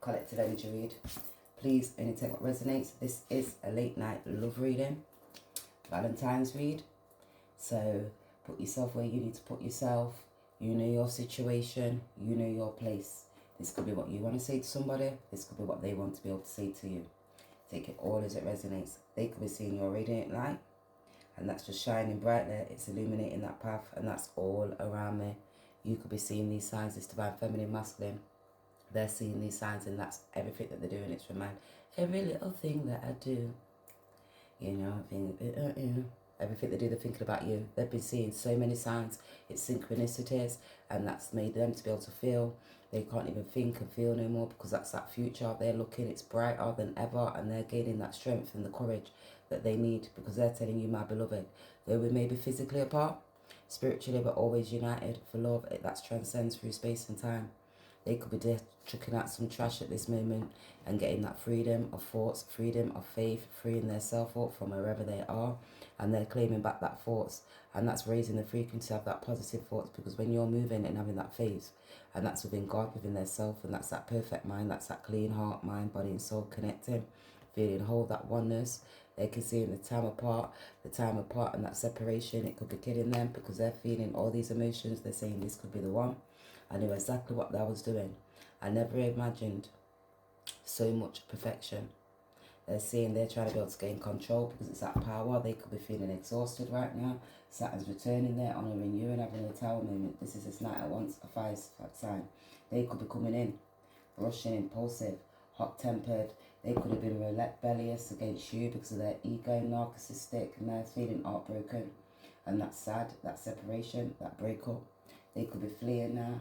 collective energy read. Please only take what resonates. This is a late night love reading, Valentine's read. So put yourself where you need to put yourself. You know your situation. You know your place. This could be what you want to say to somebody. This could be what they want to be able to say to you. Take it all as it resonates. They could be seeing your radiant light, and that's just shining bright there. It's illuminating that path, and that's all around me. You could be seeing these signs, this divine feminine masculine. They're seeing these signs, and that's everything that they're doing. It's remind every little thing that I do. You know, everything they do, they're thinking about you. They've been seeing so many signs. It's synchronicities, and that's made them to be able to feel. They can't even think and feel no more, because that's that future. They're looking, it's brighter than ever, and they're gaining that strength and the courage that they need, because they're telling you, my beloved, though we may be physically apart, spiritually we're always united for love. That transcends through space and time. They could be chucking out some trash at this moment and getting that freedom of thoughts, freedom of faith, freeing their self-worth from wherever they are, and they're claiming back that thoughts, and that's raising the frequency of that positive thoughts, because when you're moving and having that faith, and that's within God, within their self, and that's that perfect mind, that's that clean heart, mind, body and soul connecting, feeling whole, that oneness. They can see in the time apart and that separation, it could be killing them, because they're feeling all these emotions. They're saying this could be the one. I knew exactly what I was doing. I never imagined so much perfection. They're saying they're trying to be able to gain control, because it's that power. They could be feeling exhausted right now. Saturn's returning there, honouring you and having a tower moment. This is this night at once, a fire sign. They could be coming in, rushing, impulsive, hot-tempered. They could have been rebellious against you because of their ego, narcissistic, and they're feeling heartbroken. And that's sad, that separation, that breakup. They could be fleeing now,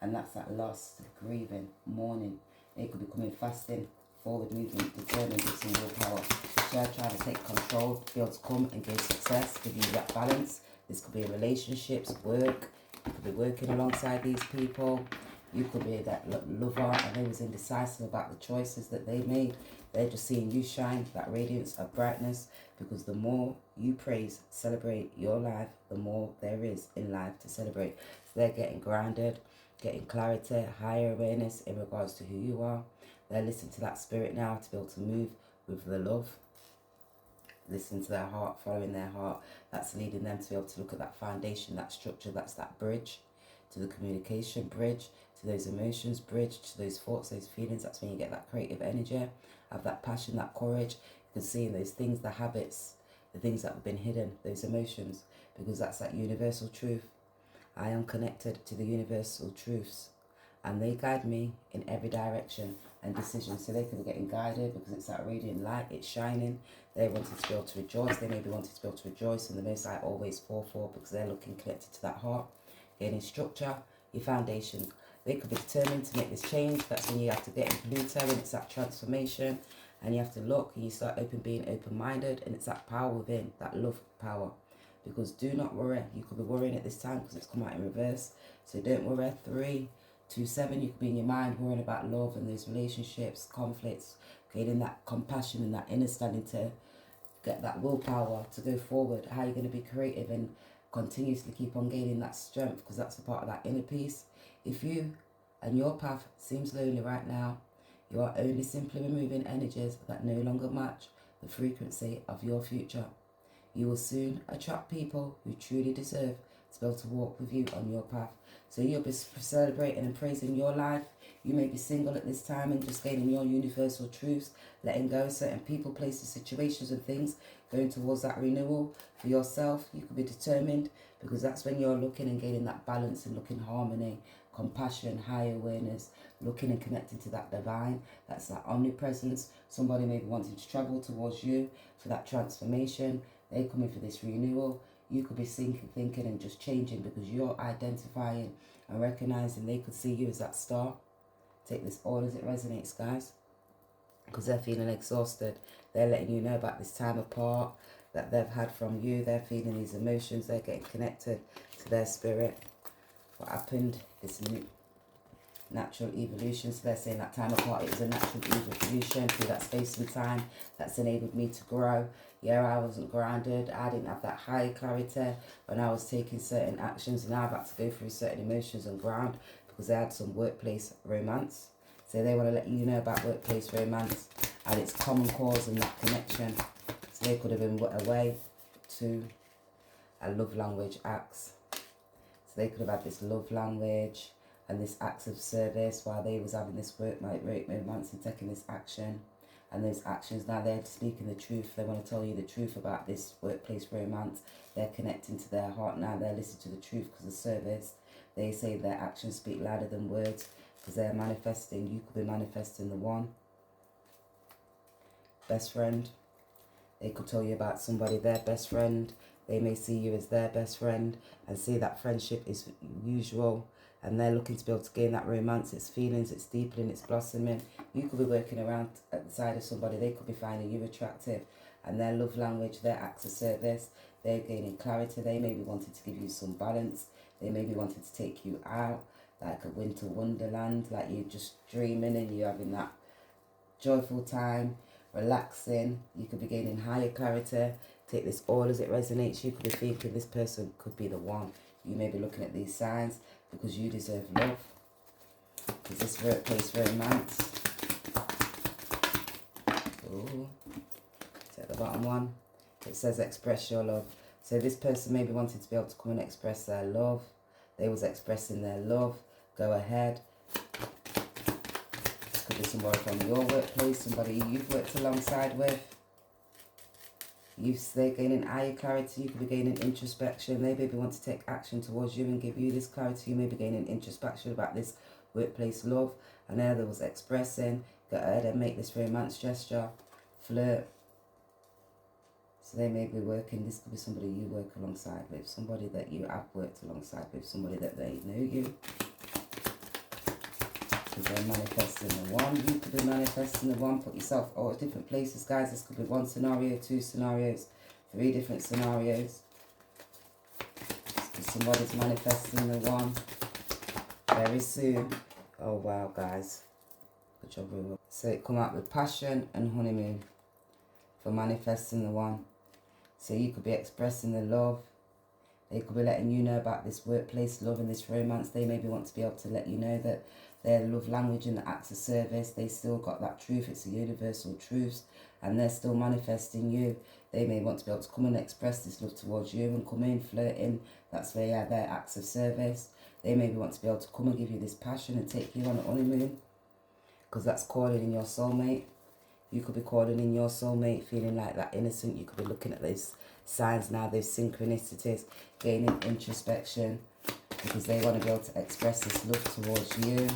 and that's that loss, grieving, mourning. They could be coming fasting, forward movement, determined with some willpower. They're trying to take control, be able to come and gain success, give you that balance. This could be in relationships, work. You could be working alongside these people. You could be that lover, and they was indecisive about the choices that they made. They're just seeing you shine, that radiance of brightness, because the more you praise, celebrate your life, the more there is in life to celebrate. So they're getting grounded, getting clarity, higher awareness in regards to who you are. They're listening to that spirit now to be able to move with the love. Listen to their heart, following their heart. That's leading them to be able to look at that foundation, that structure, that's that bridge to the communication, bridge to those emotions, bridge to those thoughts, those feelings. That's when you get that creative energy, have that passion, that courage. You can see in those things, the habits, the things that have been hidden, those emotions, because that's that universal truth. I am connected to the universal truths, and they guide me in every direction and decision. So they could be getting guided because it's that radiant light, it's shining. They wanted to be able to rejoice. They maybe wanted to be able to rejoice in the Most High always fall for, because they're looking connected to that heart, gaining structure, your foundation. They could be determined to make this change. That's when you have to get in Pluto, and it's that transformation, and you have to look and you start being open-minded, and it's that power within, that love power. Because do not worry. You could be worrying at this time because it's come out in reverse. So don't worry. 3, 2, 7. You could be in your mind worrying about love and those relationships, conflicts, gaining that compassion and that understanding to get that willpower to go forward. How you're going to be creative and continuously keep on gaining that strength, because that's a part of that inner peace. If you and your path seems lonely right now, you are only simply removing energies that no longer match the frequency of your future. You will soon attract people who truly deserve to be able to walk with you on your path. So you'll be celebrating and praising your life. You may be single at this time and just gaining your universal truths, letting go of certain people, places, situations and things, going towards that renewal for yourself. You could be determined, because that's when you're looking and gaining that balance and looking harmony, compassion, high awareness, looking and connecting to that divine. That's that omnipresence. Somebody may be wanting to travel towards you for that transformation. They come in for this renewal. You could be thinking and just changing, because you're identifying and recognizing they could see you as that star. Take this all as it resonates, guys, because they're feeling exhausted. They're letting you know about this time apart that they've had from you. They're feeling these emotions. They're getting connected to their spirit. What happened? This new natural evolution. So they're saying that time apart, it was a natural evolution through that space and time that's enabled me to grow. Yeah, I wasn't grounded. I didn't have that high clarity when I was taking certain actions. Now I've had to go through certain emotions and ground, because I had some workplace romance. So they want to let you know about workplace romance and its common cause and that connection. So they could have been away to a love language acts. So they could have had this love language and this acts of service while they was having this workplace romance and taking this action. And those actions, now they're speaking the truth. They want to tell you the truth about this workplace romance. They're connecting to their heart now. They're listening to the truth because of service. They say their actions speak louder than words because they're manifesting. You could be manifesting the one. Best friend. They could tell you about somebody, their best friend. They may see you as their best friend and see that friendship is usual. And they're looking to be able to gain that romance, its feelings, it's deepening, it's blossoming. You could be working around at the side of somebody, they could be finding you attractive. And their love language, their acts of service, they're gaining clarity. They may be wanting to give you some balance. They may be wanting to take you out, like a winter wonderland, like you're just dreaming and you're having that joyful time, relaxing. You could be gaining higher clarity. Take this all as it resonates. You could be thinking this person could be the one. You may be looking at these signs because you deserve love. Is this workplace romance? Ooh. Take the bottom one. It says express your love. So this person may be wanting to be able to come and express their love. They was expressing their love. Go ahead. This could be somebody from your workplace, somebody you've worked alongside with. They're gaining higher clarity. You could be gaining introspection. They maybe want to take action towards you and give you this clarity. You may be gaining introspection about this workplace love. And there was expressing. Go ahead and make this romance gesture. Flirt. So they may be working. This could be somebody you work alongside with. Somebody that you have worked alongside with. Somebody that they know you. So they're manifesting the one. You could be manifesting the one. Put yourself all at different places, guys. This could be one scenario, two scenarios, three different scenarios. So somebody's manifesting the one very soon. Oh wow, guys. Good job, everyone. So it come out with passion and honeymoon for manifesting the one. So you could be expressing the love. They could be letting you know about this workplace love and this romance. They maybe want to be able to let you know that their love language and the acts of service, they still got that truth. It's a universal truth. And they're still manifesting you. They may want to be able to come and express this love towards you and come in flirting. That's where, yeah, their acts of service. They maybe want to be able to come and give you this passion and take you on a honeymoon. Because that's calling in your soulmate. You could be calling in your soulmate, feeling like that innocent. You could be looking at those signs now, those synchronicities, gaining introspection. Because they want to be able to express this love towards you.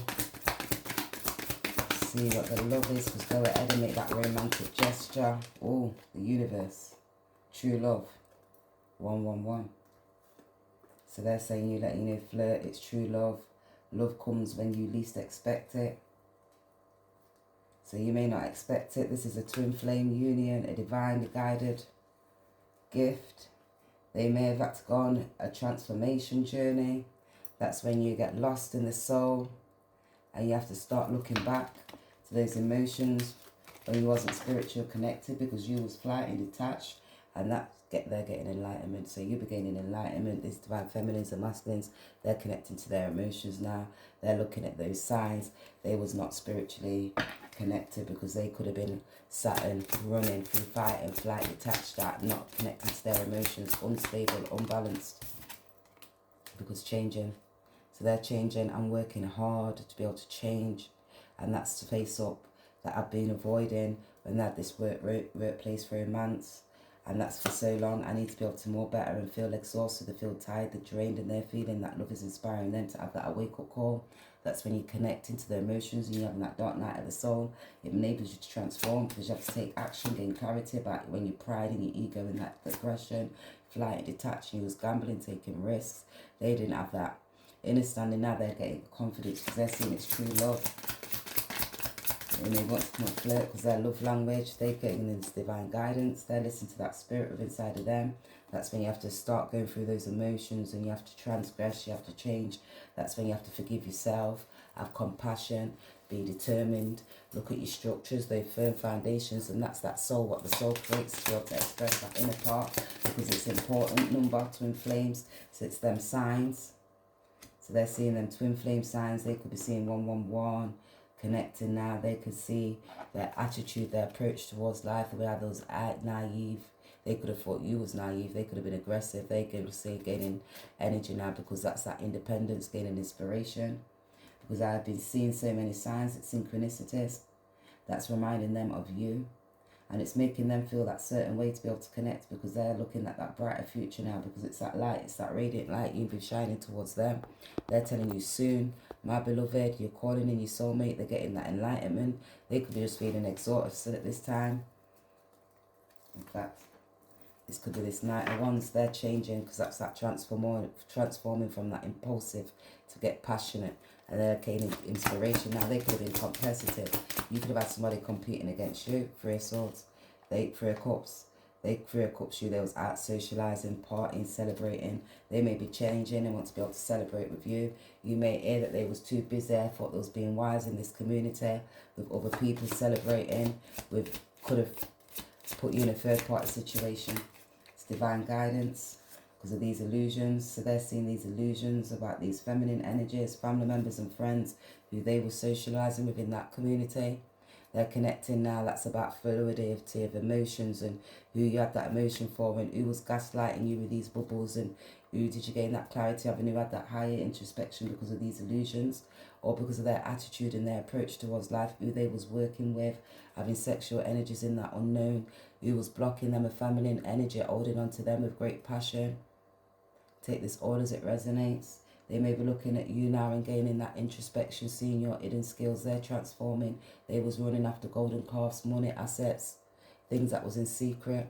See what the love is. Just go ahead and make that romantic gesture. Oh, the universe. True love. 111. So they're saying you let you know, flirt. It's true love. Love comes when you least expect it. So you may not expect it. This is a twin flame union, a divine guided gift. They may have had to go on a transformation journey. That's when you get lost in the soul and you have to start looking back to those emotions when you wasn't spiritual connected because you was flighting detached, and they're getting enlightenment. So you'll be gaining enlightenment. These divine feminines and masculines, they're connecting to their emotions now. They're looking at those signs. They was not spiritually connected because they could have been Saturn running through fight and flight detached, that not connected to their emotions, unstable, unbalanced, because changing. So they're changing and working hard to be able to change, and that's to face up that I've been avoiding when they had this workplace romance, and that's for so long. I need to be able to more better and feel exhausted, they feel tired, they're drained, and they're feeling that love is inspiring them to have that wake-up call. That's when you connect into the emotions and you're having that dark night of the soul. It enables you to transform because you have to take action, gain clarity about when your pride and your ego and that aggression, flying, detaching, you was gambling, taking risks. They didn't have that understanding. Now they're getting confidence because they're seeing it's true love. And they want to come and flirt because their love language, they're getting this divine guidance. They're listening to that spirit within inside of them. That's when you have to start going through those emotions and you have to transgress, you have to change. That's when you have to forgive yourself, have compassion, be determined, look at your structures, those firm foundations, and that's that soul, what the soul creates to be able to express that inner part, because it's important. Number, twin flames, so it's them signs. So they're seeing them twin flame signs. They could be seeing 111, connecting now. They could see their attitude, their approach towards life, the way how those act naive. They could have thought you was naive. They could have been aggressive. They could say gaining energy now because that's that independence, gaining inspiration. Because I've been seeing so many signs, it's synchronicities. That's reminding them of you. And it's making them feel that certain way to be able to connect because they're looking at that brighter future now because it's that light, it's that radiant light you've been shining towards them. They're telling you soon, my beloved, you're calling in your soulmate, they're getting that enlightenment. They could be just feeling exhausted at this time. In fact, this could be this Knight of Wands. They're changing because that's that transforming from that impulsive to get passionate. And they're gaining inspiration. Now, they could have been competitive. You could have had somebody competing against you. Three of Swords. Three of Cups. Three of Cups, they was out socialising, partying, celebrating. They may be changing and want to be able to celebrate with you. You may hear that they was too busy. I thought they was being wise in this community with other people celebrating. Could have put you in a third party situation. It's divine guidance because of these illusions. So they're seeing these illusions about these feminine energies, family members and friends who they were socialising within that community. They're connecting now. That's about fluidity of emotions and who you had that emotion for and who was gaslighting you with these bubbles and who did you gain that clarity of and who had that higher introspection because of these illusions or because of their attitude and their approach towards life, who they was working with, having sexual energies in that unknown, who was blocking them with feminine energy, holding on to them with great passion. Take this all as it resonates. They may be looking at you now and gaining that introspection, seeing your hidden skills. They're transforming. They was running after golden calves, money, assets, things that was in secret.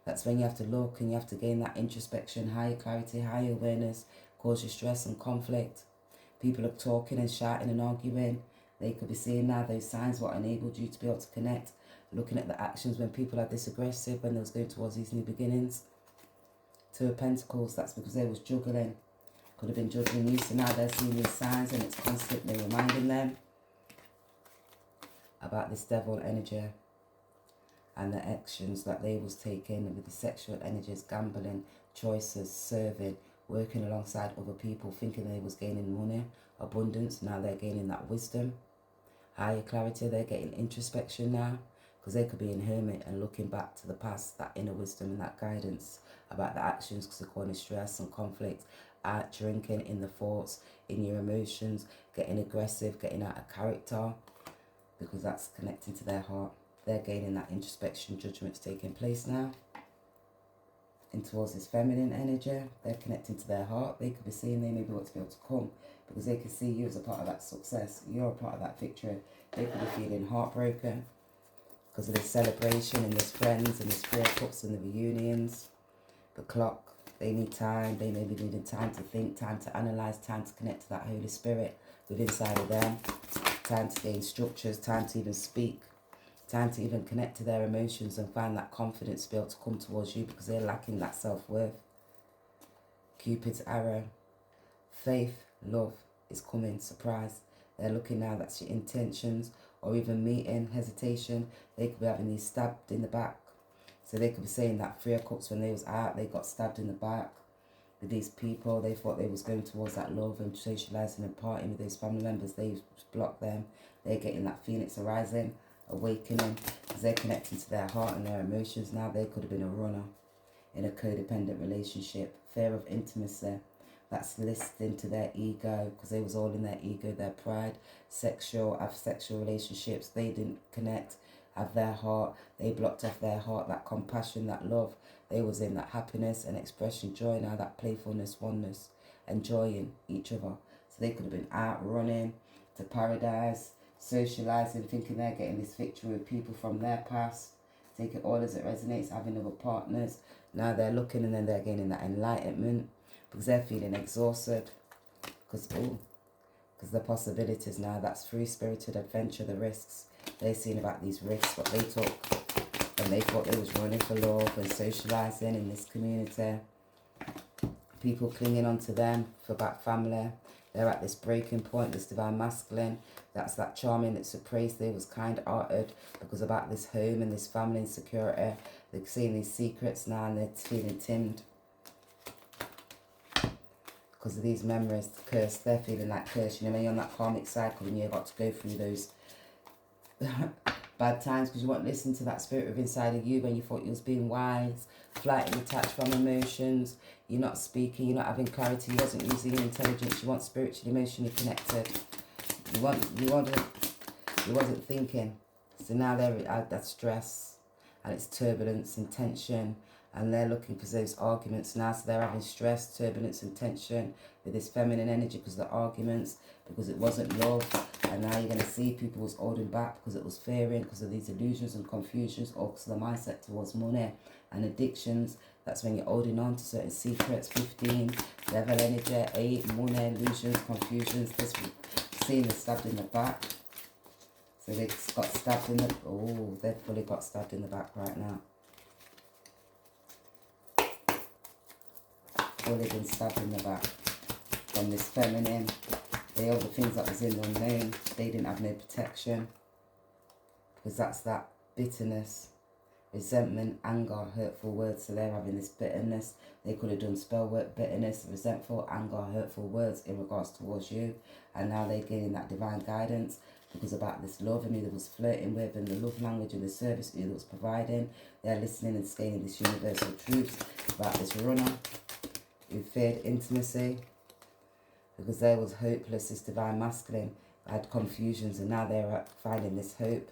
That's when you have to look and you have to gain that introspection, higher clarity, higher awareness, cause you stress and conflict. People are talking and shouting and arguing. They could be seeing now those signs what enabled you to be able to connect. Looking at the actions when people are this aggressive, when they was going towards these new beginnings. Two of Pentacles, that's because they was juggling. Could have been juggling you, so now they're seeing these signs and it's constantly reminding them about this devil energy and the actions that they was taking with the sexual energies, gambling, choices, serving, working alongside other people, thinking they was gaining money, abundance. Now they're gaining that wisdom, higher clarity. They're getting introspection now because they could be in hermit and looking back to the past, that inner wisdom and that guidance about the actions because they're causing stress and conflict, out drinking, in the thoughts, in your emotions, getting aggressive, getting out of character because that's connecting to their heart. They're gaining that introspection, judgment's taking place now. And towards this feminine energy, they're connecting to their heart. They could be seeing they maybe want to be able to come because they can see you as a part of that success. You're a part of that victory. They could be feeling heartbroken because of this celebration and this friends and this Three of Cups and the reunions. The clock, they need time. They may be needing time to think, time to analyse, time to connect to that Holy Spirit within inside of them. Time to gain structures, time to even speak. Time to even connect to their emotions and find that confidence to be able to come towards you because they're lacking that self-worth. Cupid's arrow. Faith, love is coming, surprise. They're looking now, that's your intentions or even meeting, hesitation. They could be having these stabbed in the back. So they could be saying that Three of Cups when they was out, they got stabbed in the back with these people. They thought they was going towards that love and socialising and partying with those family members. They blocked them. They're getting that phoenix arising, awakening because they're connecting to their heart and their emotions now. They could have been a runner in a codependent relationship, fear of intimacy, that's listening to their ego because they was all in their ego, their pride, have sexual relationships, they didn't connect, have their heart, they blocked off their heart, that compassion, that love. They was in that happiness and expression, joy now, that playfulness, oneness, enjoying each other. So they could have been out running to paradise, socialising, thinking they're getting this victory with people from their past. Take it all as it resonates, having other partners. Now they're looking and then they're gaining that enlightenment because they're feeling exhausted. Because the possibilities now, that's free-spirited adventure, the risks. They're seeing about these risks, what they took when they thought they was running for love and socialising in this community. People clinging on to them for that family. They're at this breaking point, this divine masculine. That's that charming, that's appraised. They was kind-hearted because about this home and this family and security. They're seeing these secrets now and they're feeling timid. Because of these memories, cursed. They're feeling that curse. You know, when you're on that karmic cycle and you've got to go through those Bad times because you won't listen to that spirit within inside of you when you thought you was being wise, flight and detached from emotions. You're not speaking, you're not having clarity, you wasn't using your intelligence, you weren't spiritually, emotionally connected. You wasn't thinking. So now they're at that stress and it's turbulence and tension, and they're looking for those arguments now. So they're having stress, turbulence and tension with this feminine energy because of the arguments, because it wasn't love. And now you're going to see people was holding back because it was fearing, because of these illusions and confusions, or because of the mindset towards money and addictions. That's when you're holding on to certain secrets. 15, devil energy, 8, money, illusions, confusions. This seeing is stabbed in the back. So they got stabbed in the... Oh, they've fully got stabbed in the back right now. Fully been stabbed in the back. From this feminine. They are the things that was in the unknown. They didn't have no protection. Because that's that bitterness, resentment, anger, hurtful words. So they're having this bitterness. They could have done spell work, bitterness, resentful, anger, hurtful words in regards towards you. And now they're getting that divine guidance because about this love and who they was flirting with, and the love language and the service who they was providing. They're listening and scaling this universal truths about this runner who feared intimacy because they was hopeless, this divine masculine had confusions, and now they're finding this hope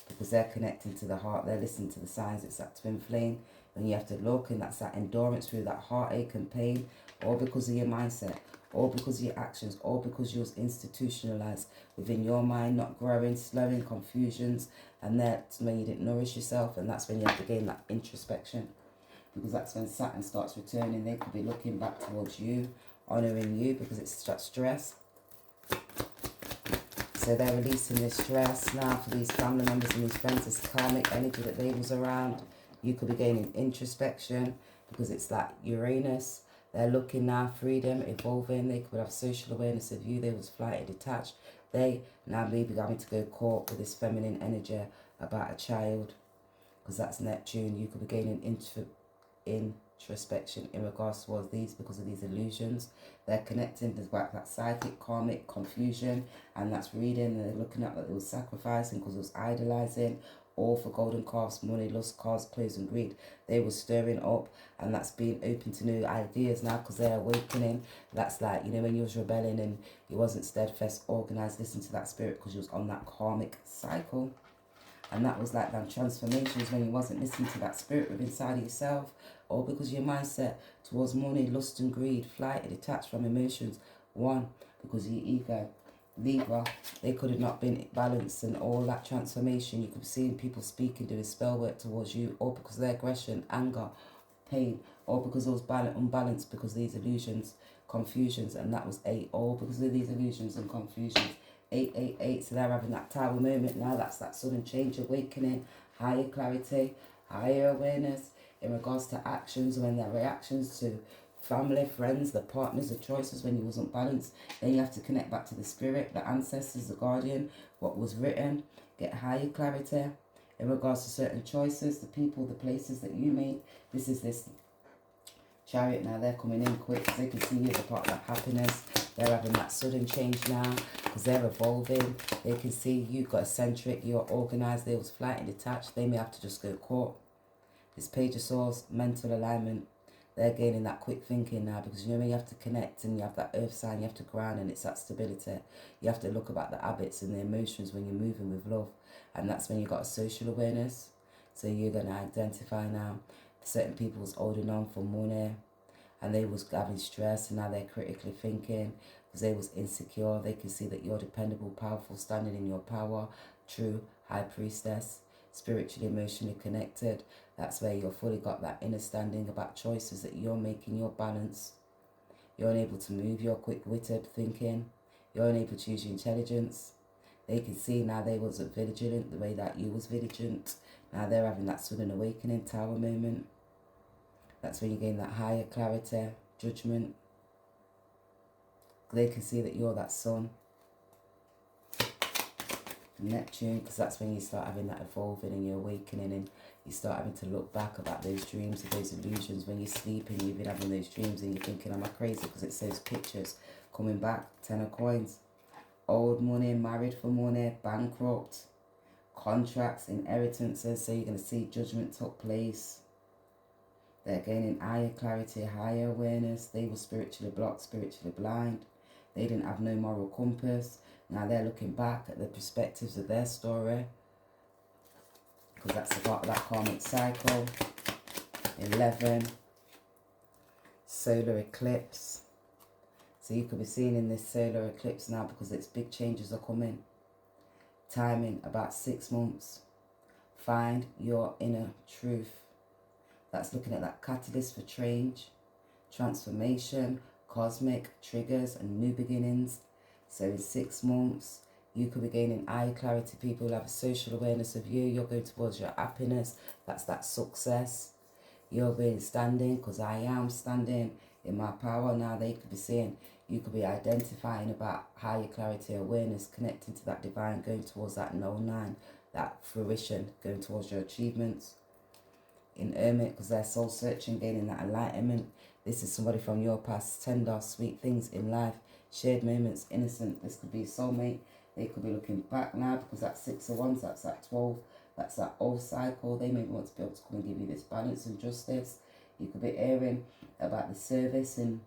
because they're connecting to the heart, they're listening to the signs. It's that twin flame, and you have to look, and that's that endurance through that heartache and pain, all because of your mindset, all because of your actions, all because you was institutionalized within your mind, not growing, slowing, confusions, and that's when you didn't nourish yourself, and that's when you have to gain that introspection, because that's when Saturn starts returning. They could be looking back towards you, honouring you, because it's that stress. So they're releasing this stress now for these family members and these friends, this karmic energy that they was around. You could be gaining introspection because it's that Uranus. They're looking now, freedom, evolving. They could have social awareness of you. They was flighted, detached. They now may be having to go court with this feminine energy about a child, because that's Neptune. You could be gaining introspection in regards towards these because of these illusions. They're connecting to that psychic, karmic confusion, and that's reading, and they're looking at that it was sacrificing because it was idolizing, all for golden calves, money, lust, cars, clothes and greed. They were stirring up, and that's being open to new ideas now because they're awakening. That's like, you know, when you was rebelling and you wasn't steadfast, organized, listen to that spirit because you was on that karmic cycle. And that was like them transformations when you wasn't listening to that spirit within inside of yourself, or because your mindset towards money, lust and greed, flight, detached from emotions. 1, because of your ego. Libra, they could have not been balanced, and all that transformation. You could be seeing people speaking, doing spell work towards you, or because of their aggression, anger, pain, or because it was unbalanced because of these illusions, confusions, and that was 8, all because of these illusions and confusions. 888, so they're having that tower moment now. That's that sudden change, awakening, higher clarity, higher awareness in regards to actions, when their reactions to family, friends, the partners, the choices, when you wasn't balanced. Then you have to connect back to the spirit, the ancestors, the guardian, what was written, get higher clarity in regards to certain choices, the people, the places that you made. This is this Chariot now. They're coming in quick because they can see you, the part of that happiness. They're having that sudden change now because they're evolving. They can see you got eccentric, you're organised, they was flight and detached. They may have to just go court. This Page of Swords, mental alignment. They're gaining that quick thinking now because you know when you have to connect and you have that earth sign, you have to ground, and it's that stability. You have to look about the habits and the emotions when you're moving with love. And that's when you got a social awareness. So you're going to identify now. Certain people was holding on for money and they was having stress, and now they're critically thinking because they was insecure. They can see that you're dependable, powerful, standing in your power, true high priestess, spiritually, emotionally connected. That's where you're fully got that understanding about choices that you're making, your balance. You're unable to move your quick-witted thinking. You're unable to use your intelligence. They can see now they wasn't vigilant the way that you was vigilant. Now they're having that sudden awakening tower moment. That's when you gain that higher clarity, judgment. They can see that you're that sun. Neptune, because that's when you start having that evolving and you're awakening, and you start having to look back about those dreams and those illusions. When you're sleeping, you've been having those dreams and you're thinking, am I crazy? Because it says pictures coming back. 10 of coins. Old money, married for money, bankrupt, contracts, inheritances. So you're going to see judgment took place. They're gaining higher clarity, higher awareness. They were spiritually blocked, spiritually blind. They didn't have no moral compass. Now they're looking back at the perspectives of their story, because that's the part of that karmic cycle. 11, solar eclipse. So you could be seeing in this solar eclipse now, because its big changes are coming. Timing about 6 months. Find your inner truth. That's looking at that catalyst for change, transformation, cosmic triggers and new beginnings. So in 6 months, you could be gaining eye clarity. People will have a social awareness of you. You're going towards your happiness. That's that success. You're being standing, because I am standing in my power. Now they could be seeing, you could be identifying about higher clarity, awareness, connecting to that divine, going towards that 9, that fruition, going towards your achievements. In Hermit, because they're soul searching, gaining that enlightenment. This is somebody from your past, tender, sweet things in life, shared moments, innocent. This could be a soulmate. They could be looking back now, because that's 6 of Wands, that's that 12, that's that old cycle. They maybe want to be able to come and give you this balance and justice. You could be hearing about the service and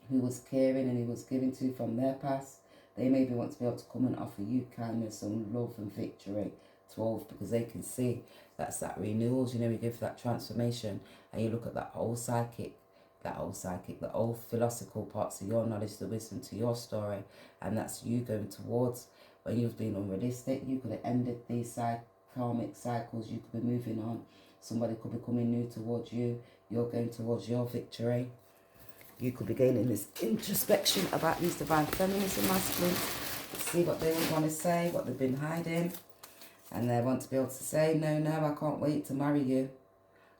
who was caring and who was giving to from their past. They maybe want to be able to come and offer you kindness and love and victory. 12, because they can see that's that renewals. You know, we go for that transformation, and you look at that old psychic, the old philosophical parts of your knowledge, the wisdom to your story, and that's you going towards, when you've been unrealistic, you could have ended these karmic cycles, you could be moving on. Somebody could be coming new towards you. You're going towards your victory. You could be gaining this introspection about these divine feminines and masculines. See what they would want to say, what they've been hiding. And they want to be able to say, no, I can't wait to marry you.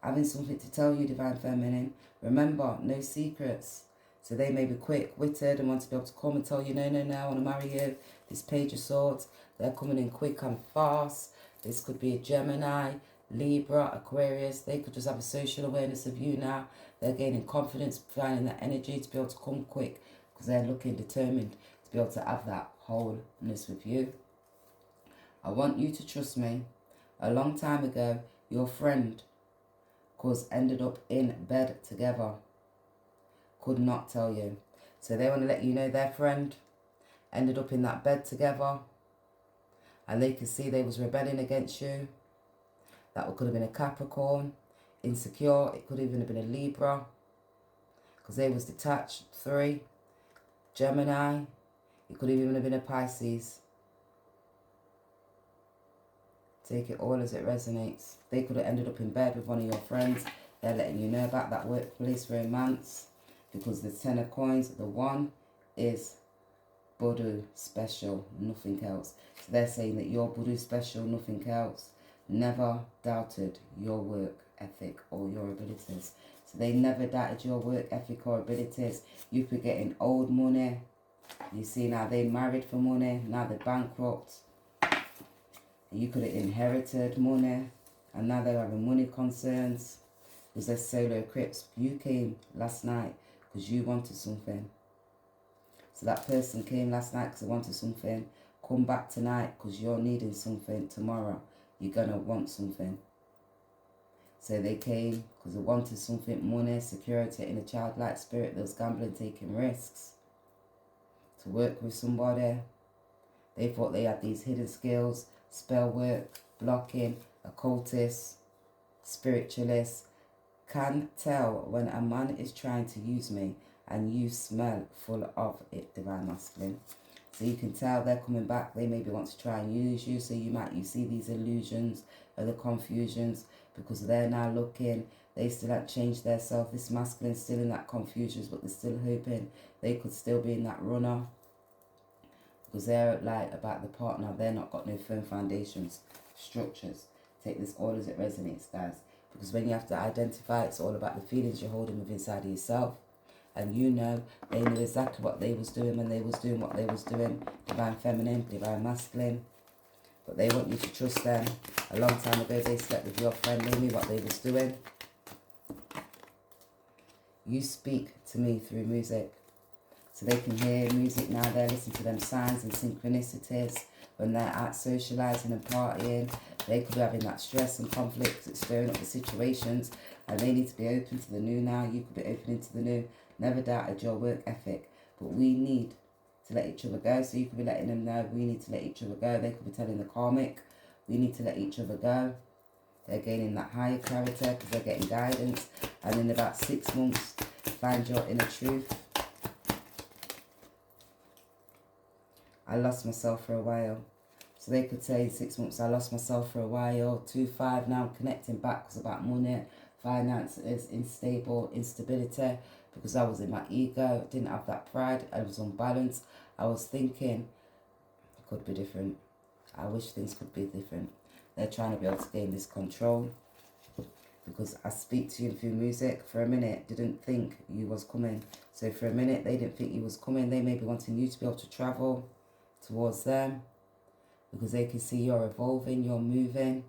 Having something to tell you, divine feminine. Remember, no secrets. So they may be quick-witted and want to be able to come and tell you, no, I want to marry you. This Page of Swords, they're coming in quick and fast. This could be a Gemini, Libra, Aquarius. They could just have a social awareness of you now. They're gaining confidence, finding that energy to be able to come quick, because they're looking determined to be able to have that wholeness with you. I want you to trust me. A long time ago, your friend ended up in bed together. Could not tell you. So they want to let you know their friend ended up in that bed together, and they could see they was rebelling against you. That could have been a Capricorn, insecure. It could even have been a Libra, because they was detached. 3, Gemini. It could even have been a Pisces. Take it all as it resonates. They could have ended up in bed with one of your friends. They're letting you know about that workplace romance, because the 10 of coins, the 1 is Budu special, nothing else. So they're saying that you're Budu special, nothing else. Never doubted your work ethic or your abilities. So they never doubted your work ethic or abilities. You could get in old money. You see, now they married for money. Now they're bankrupt. You could have inherited money, and now they're having money concerns. Because there's solar eclipse. You came last night because you wanted something. So that person came last night because they wanted something. Come back tonight because you're needing something. Tomorrow you're going to want something. So they came because they wanted something, money, security, in a childlike spirit. There was gambling, taking risks. To work with somebody. They thought they had these hidden skills. Spell work, blocking, occultists, spiritualists. Can tell when a man is trying to use me, and you smell full of it, divine masculine. So you can tell they're coming back. They maybe want to try and use you. So you see these illusions or the confusions, because they're now looking. They still haven't changed their self. This masculine still in that confusions, but they're still hoping they could still be in that runner. Because they're like about the partner, they're not got no firm foundations, structures. Take this all as it resonates, guys. Because when you have to identify, it's all about the feelings you're holding with inside of yourself. And you know, they knew exactly what they was doing when they was doing what they was doing. Divine feminine, divine masculine. But they want you to trust them. A long time ago, they slept with your friend. They knew what they was doing. You speak to me through music. So they can hear music now. They're listening to them signs and synchronicities. when they're out socialising and partying. They could be having that stress and conflict, it's stirring up the situations, and they need to be open to the new now. You could be opening to the new. Never doubted your work ethic, but we need to let each other go. So you could be letting them know we need to let each other go. They could be telling the karmic we need to let each other go. They're gaining that higher clarity because they're getting guidance. And in about 6 months, find your inner truth. I lost myself for a while. So they could say in 6 months, I lost myself for a while. 2-5, now I'm connecting back because about money, finances, unstable, instability. Because I was in my ego, didn't have that pride. I was unbalanced. I was thinking it could be different. I wish things could be different. They're trying to be able to gain this control. Because I speak to you through music. For a minute, didn't think you was coming. So for a minute, they didn't think you was coming. They may be wanting you to be able to travel towards them. Because they can see you're evolving, you're moving.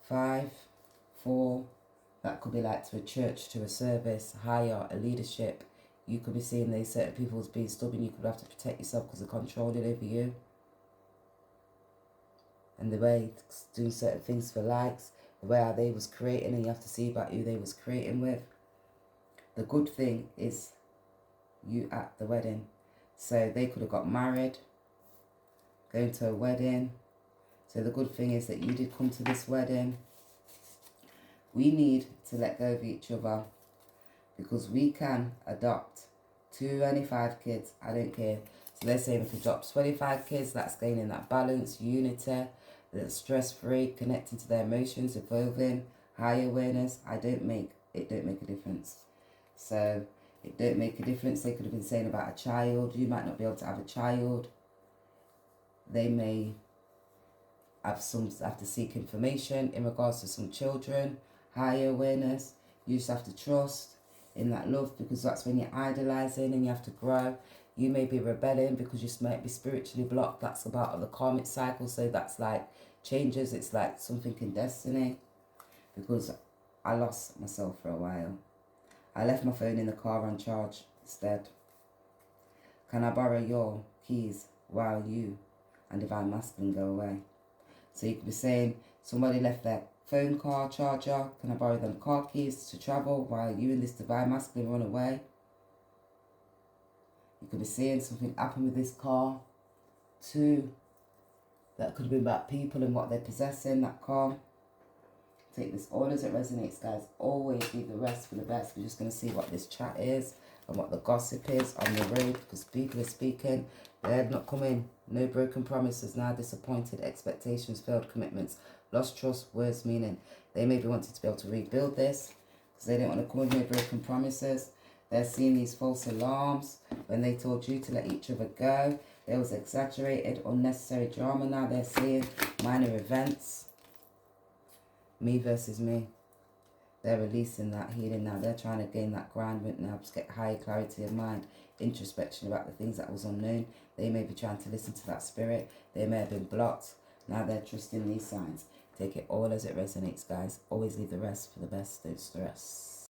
5, 4. That could be like to a church, to a service, higher, a leadership. You could be seeing these certain people as being stubborn. You could have to protect yourself because they're controlling over you. And the way doing certain things for likes, the way how they was creating, and you have to see about who they was creating with. The good thing is you at the wedding. So they could have got married, going to a wedding. So the good thing is that you did come to this wedding. We need to let go of each other because we can adopt 25 kids. I don't care. So let's say we could adopt 25 kids. That's gaining that balance, unity, that's stress-free, connecting to their emotions, evolving, high awareness. It don't make a difference. So it don't make a difference. They could have been saying about a child. You might not be able to have a child. They may have to seek information in regards to some children. Higher awareness. You just have to trust in that love because that's when you're idolizing and you have to grow. You may be rebelling because you might be spiritually blocked. That's about the karmic cycle. So that's like changes. It's like something in destiny. Because I lost myself for a while. I left my phone in the car on charge instead. Can I borrow your keys while you and Divine Masculine go away? So you could be saying somebody left their phone, car, charger. Can I borrow them car keys to travel while you and this Divine Masculine run away? You could be seeing something happen with this car. 2, that could have been about people and what they're possessing, that car. Take this all as it resonates, guys. Always leave the rest for the best. We're just going to see what this chat is and what the gossip is on the road because people are speaking. They're not coming. No broken promises now. Disappointed expectations, failed commitments, lost trust, words, meaning. They may be wanting to be able to rebuild this because they don't want to come with no broken promises. They're seeing these false alarms when they told you to let each other go. There was exaggerated, unnecessary drama. Now they're seeing minor events. Me versus me. They're releasing that healing now. They're trying to gain that groundment now. Just get higher clarity of mind. Introspection about the things that was unknown. They may be trying to listen to that spirit. They may have been blocked. Now they're trusting these signs. Take it all as it resonates, guys. Always leave the rest for the best. Don't stress.